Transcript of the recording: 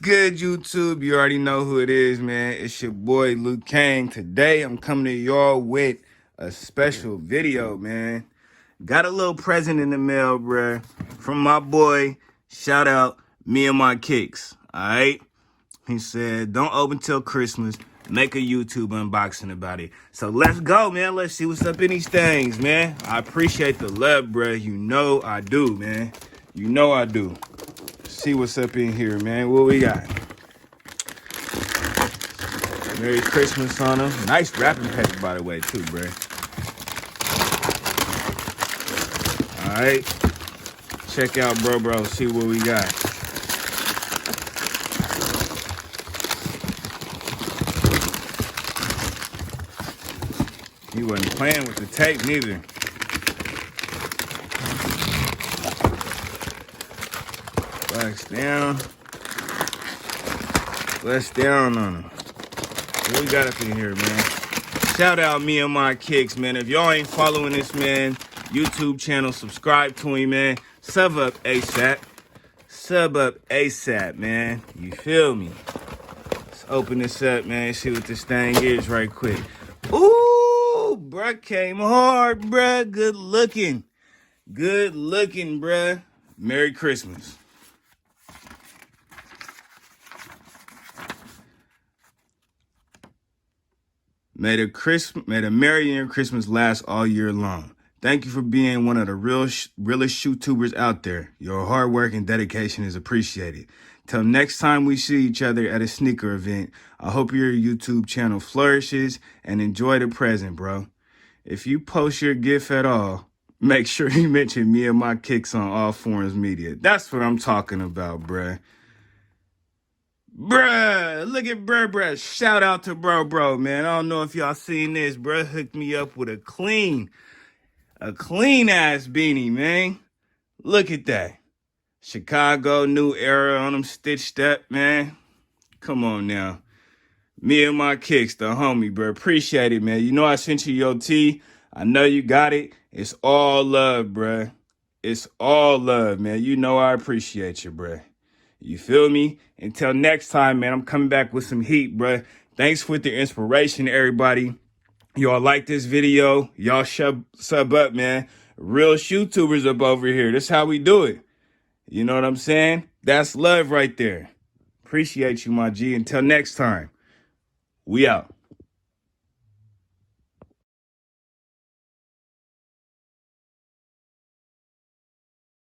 good, YouTube? You already know who it is, man. It's your boy, LOUKANG. Today, I'm coming to y'all with a special video, man. Got a little present in the mail, bruh, from my boy. Shout out, MeNMyKickz, all right? He said, don't open till Christmas. Make a YouTube unboxing about it. So let's go, man. Let's see what's up in these things, man. I appreciate the love, bruh. You know I do, man. You know I do. See what's up in here, man. What we got? Merry Christmas on them. Nice wrapping paper, by the way, too, bruh. All right. Check out bro. See what we got. He wasn't playing with the tape neither. Flex down. Flex down on him. What we got up in here, man? Shout out MeNMyKickz, man. If y'all ain't following this man YouTube channel, subscribe to him, man. Sub up ASAP. Sub up ASAP, man. You feel me? Let's open this up, man. See what this thing is right quick. Ooh, bruh came hard, bruh. Good looking. Good looking, bruh. Merry Christmas. May the Merry and Christmas last all year long. Thank you for being one of the realest SHOETUBERs out there. Your hard work and dedication is appreciated. Till next time we see each other at a sneaker event, I hope your YouTube channel flourishes and enjoy the present, bro. If you post your gift at all, make sure you mention MeNMyKickz on all forums media. That's what I'm talking about, bruh. Bruh, look at bruh. Shout out to bro, man. I don't know if y'all seen this. Bruh hooked me up with a clean ass beanie, man. Look at that. Chicago New Era on them stitched up, man. Come on now. MeNMyKickz, the homie, bruh. Appreciate it, man. You know I sent you your tee. I know you got it. It's all love, bruh. It's all love, man. You know I appreciate you, bruh. You feel me? Until next time, man, I'm coming back with some heat, bruh. Thanks for the inspiration, everybody. Y'all like this video? Y'all sub up, man. Real SHOETUBERs up over here. That's how we do it. You know what I'm saying? That's love right there. Appreciate you, my G. Until next time, we out.